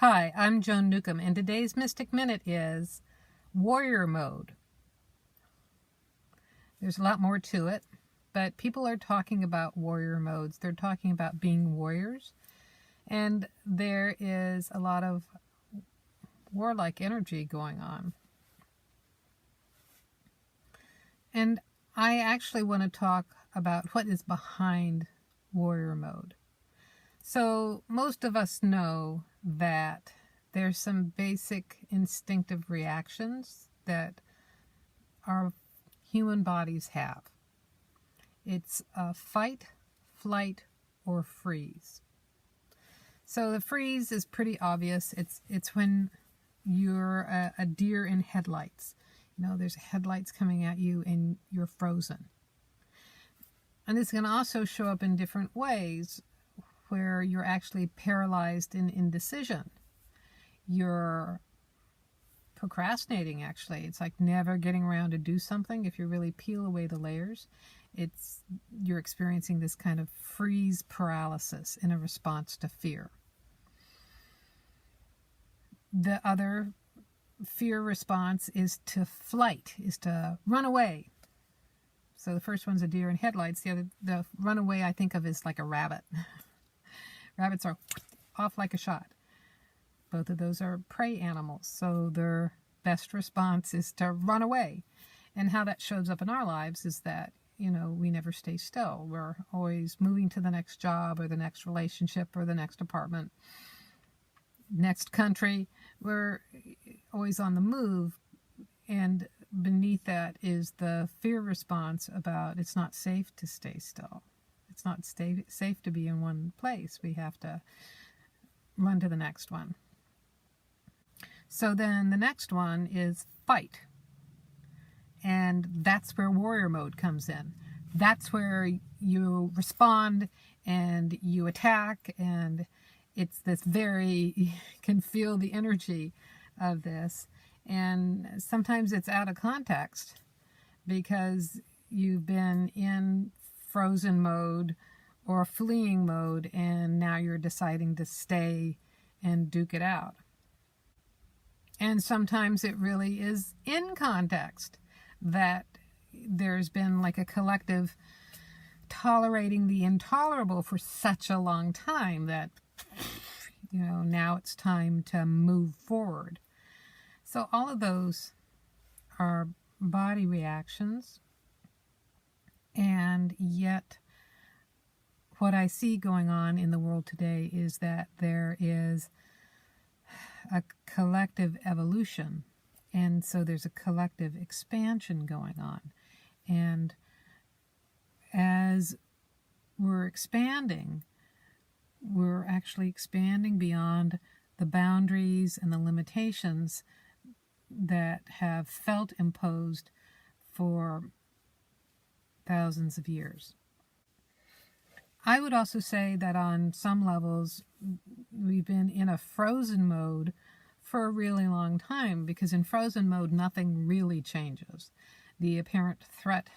Hi, I'm Joan Newcomb, and today's Mystic Minute is Warrior Mode. There's a lot more to it, but people are talking about warrior modes. They're talking about being warriors, and there is a lot of warlike energy going on. And I actually want to talk about what is behind warrior mode. So most of us know that there's some basic instinctive reactions that our human bodies have. It's fight, flight, or freeze. So the freeze is pretty obvious. It's when you're a deer in headlights. You know, there's headlights coming at you and you're frozen. And this can also show up in different ways, where you're actually paralyzed in indecision. You're procrastinating, actually. It's like never getting around to do something. If you really peel away the layers, you're experiencing this kind of freeze paralysis in a response to fear. The other fear response is to flight, is to run away. So the first one's a deer in headlights. The runaway I think of is like a rabbit. Rabbits are off like a shot. Both of those are prey animals, so their best response is to run away. And how that shows up in our lives is that, you know, we never stay still. We're always moving to the next job or the next relationship or the next apartment, next country. We're always on the move, and beneath that is the fear response about it's not safe to stay still. It's not safe to be in one place. We have to run to the next one. So then the next one is fight. And that's where warrior mode comes in. That's where you respond and you attack, and it's this you can feel the energy of this. And sometimes it's out of context because you've been in frozen mode or fleeing mode, and now you're deciding to stay and duke it out. And sometimes it really is in context that there's been like a collective tolerating the intolerable for such a long time that, you know, now it's time to move forward. So all of those are body reactions. And yet, what I see going on in the world today is that there is a collective evolution. And so there's a collective expansion going on. And as we're expanding, we're actually expanding beyond the boundaries and the limitations that have felt imposed for thousands of years. I would also say that on some levels, we've been in a frozen mode for a really long time, because in frozen mode, nothing really changes. The apparent threat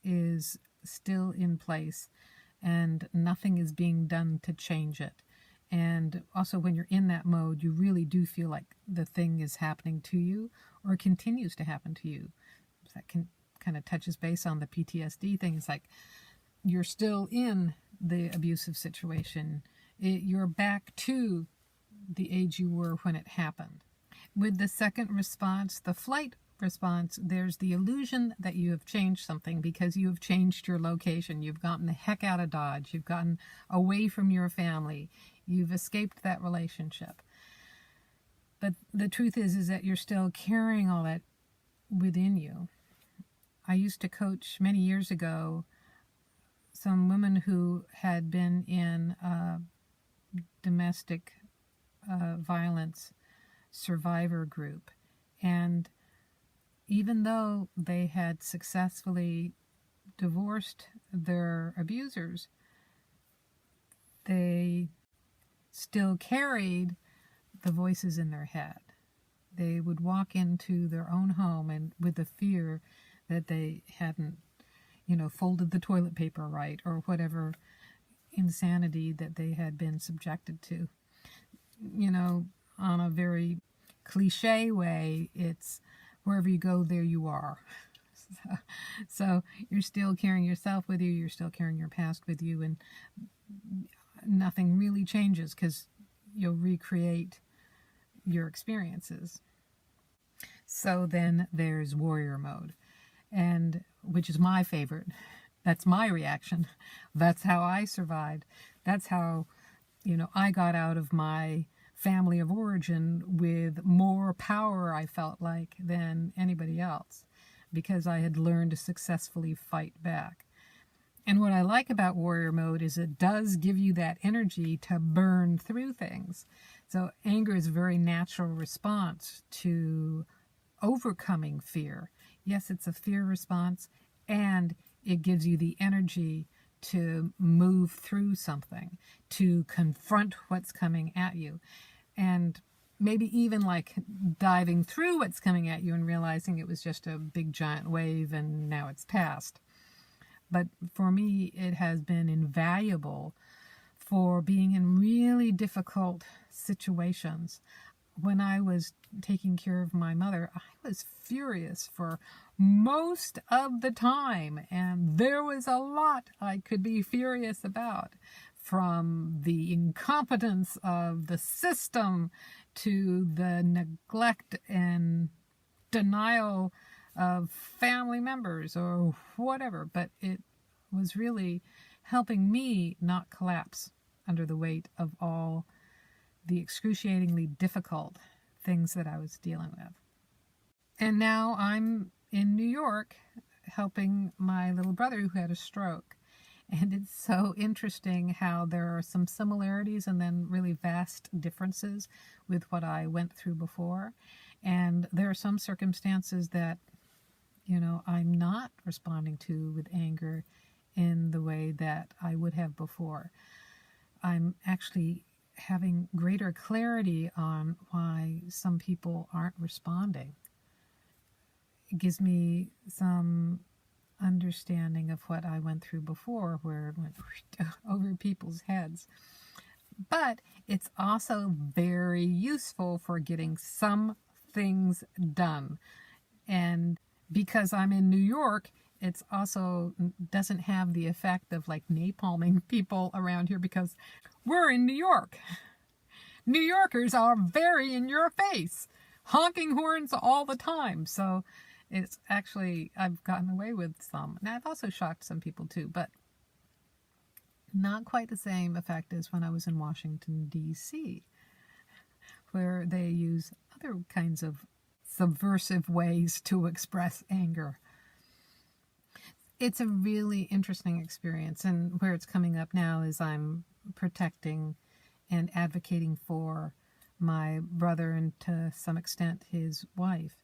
is still in place, and nothing is being done to change it. And also, when you're in that mode, you really do feel like the thing is happening to you or continues to happen to you. That kind of touches base on the PTSD thing. It's like you're still in the abusive situation. You're back to the age you were when it happened. With the second response, the flight response, there's the illusion that you have changed something because you have changed your location. You've gotten the heck out of Dodge. You've gotten away from your family. You've escaped that relationship. But the truth is that you're still carrying all that within you. I used to coach many years ago some women who had been in domestic violence survivor group. And even though they had successfully divorced their abusers, they still carried the voices in their head. They would walk into their own home and with the fear that they hadn't, you know, folded the toilet paper right, or whatever insanity that they had been subjected to. You know, on a very cliche way, it's wherever you go, there you are. So you're still carrying yourself with you, you're still carrying your past with you, and nothing really changes because you'll recreate your experiences. So then there's warrior mode, and which is my favorite. That's my reaction. That's how I survived. That's how, I got out of my family of origin with more power, I felt like, than anybody else, because I had learned to successfully fight back. And what I like about warrior mode is it does give you that energy to burn through things. So anger is a very natural response to overcoming fear. Yes, it's a fear response, and it gives you the energy to move through something, to confront what's coming at you. And maybe even like diving through what's coming at you and realizing it was just a big giant wave and now it's past. But for me, it has been invaluable for being in really difficult situations. When I was taking care of my mother, I was furious for most of the time, and there was a lot I could be furious about, from the incompetence of the system to the neglect and denial of family members or whatever. But it was really helping me not collapse under the weight of all the excruciatingly difficult things that I was dealing with. And now I'm in New York helping my little brother who had a stroke. And it's so interesting how there are some similarities and then really vast differences with what I went through before. And there are some circumstances that, I'm not responding to with anger in the way that I would have before. I'm actually having greater clarity on why some people aren't responding. It gives me some understanding of what I went through before, where it went over people's heads. But it's also very useful for getting some things done. And because I'm in New York, it's also doesn't have the effect of like napalming people around here, because we're in New York. New Yorkers are very in your face, honking horns all the time. So it's actually, I've gotten away with some. And I've also shocked some people too, but not quite the same effect as when I was in Washington, D.C., where they use other kinds of subversive ways to express anger. It's a really interesting experience, and where it's coming up now is I'm protecting and advocating for my brother, and to some extent his wife,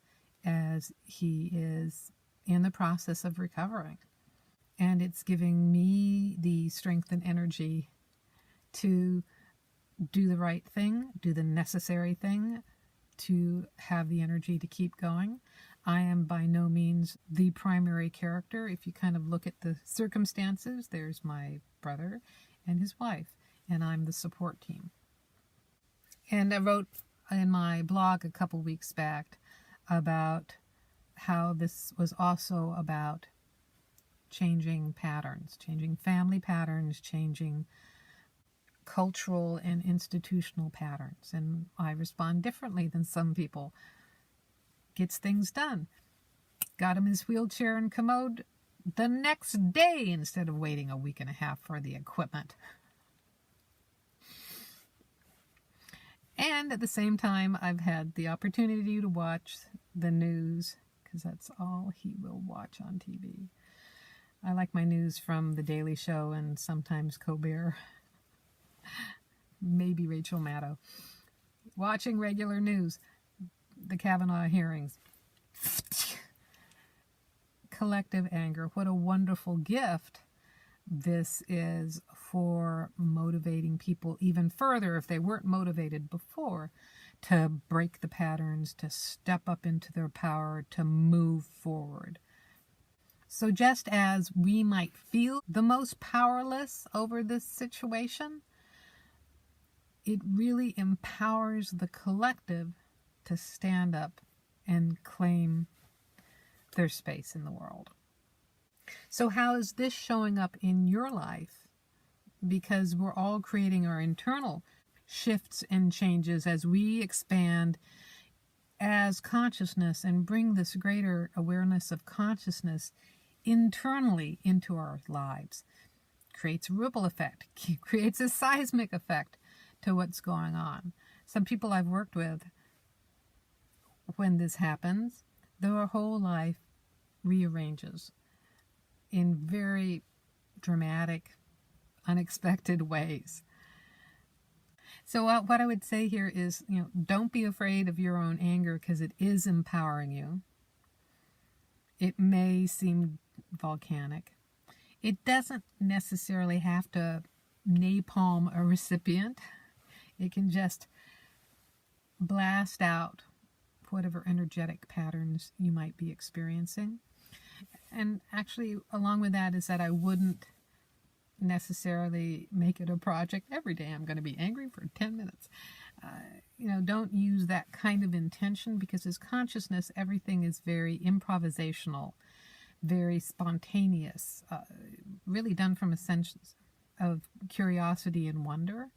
as he is in the process of recovering. And it's giving me the strength and energy to do the right thing, do the necessary thing, to have the energy to keep going. I am by no means the primary character. If you kind of look at the circumstances, there's my brother and his wife, and I'm the support team. And I wrote in my blog a couple weeks back about how this was also about changing patterns, changing family patterns, changing cultural and institutional patterns. And I respond differently than some people. Gets things done. Got him his wheelchair and commode the next day instead of waiting a week and a half for the equipment. And at the same time, I've had the opportunity to watch the news, because that's all he will watch on TV. I like my news from The Daily Show and sometimes Colbert. Maybe Rachel Maddow. Watching regular news. The Kavanaugh hearings. Collective anger. What a wonderful gift this is for motivating people even further, if they weren't motivated before, to break the patterns, to step up into their power, to move forward. So just as we might feel the most powerless over this situation, it really empowers the collective to stand up and claim their space in the world. So how is this showing up in your life? Because we're all creating our internal shifts and changes as we expand as consciousness and bring this greater awareness of consciousness internally into our lives. Creates a ripple effect, creates a seismic effect to what's going on. Some people I've worked with, when this happens, their whole life rearranges in very dramatic, unexpected ways. So what I would say here is, don't be afraid of your own anger, because it is empowering you. It may seem volcanic. It doesn't necessarily have to napalm a recipient. It can just blast out whatever energetic patterns you might be experiencing. And actually, along with that is that I wouldn't necessarily make it a project every day. I'm going to be angry for 10 minutes. Don't use that kind of intention, because as consciousness, everything is very improvisational, very spontaneous, really done from a sense of curiosity and wonder.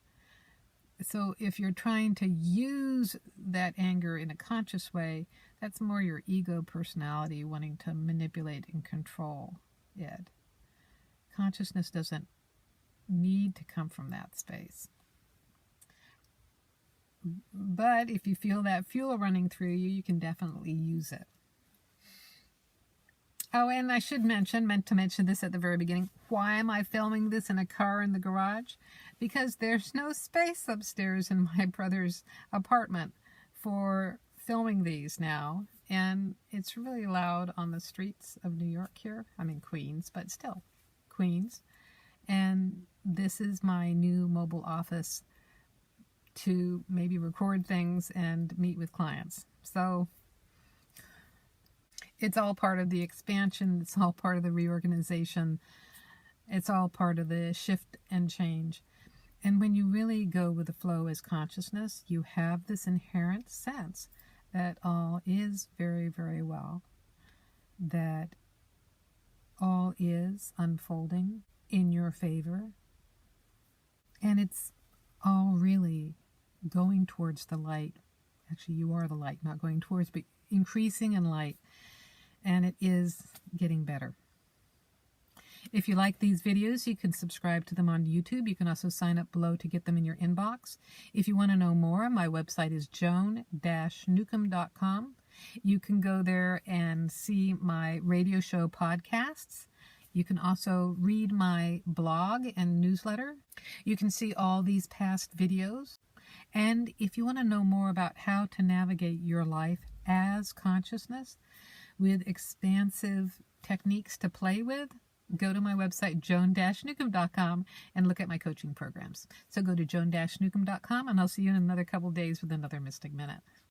So if you're trying to use that anger in a conscious way, that's more your ego personality wanting to manipulate and control it. Consciousness doesn't need to come from that space. But if you feel that fuel running through you, you can definitely use it. Oh, and I meant to mention this at the very beginning. Why am I filming this in a car in the garage? Because there's no space upstairs in my brother's apartment for filming these now. And it's really loud on the streets of New York here. I mean, Queens, but still, Queens. And this is my new mobile office to maybe record things and meet with clients. So it's all part of the expansion. It's all part of the reorganization. It's all part of the shift and change. And when you really go with the flow as consciousness, you have this inherent sense that all is very, very well, that all is unfolding in your favor, and it's all really going towards the light. Actually, you are the light, not going towards, but increasing in light, and it is getting better. If you like these videos, you can subscribe to them on YouTube. You can also sign up below to get them in your inbox. If you want to know more, my website is joan-newcomb.com. You can go there and see my radio show podcasts. You can also read my blog and newsletter. You can see all these past videos. And if you want to know more about how to navigate your life as consciousness with expansive techniques to play with, go to my website, joan-newcomb.com, and look at my coaching programs. So go to joan-newcomb.com, and I'll see you in another couple days with another Mystic Minute.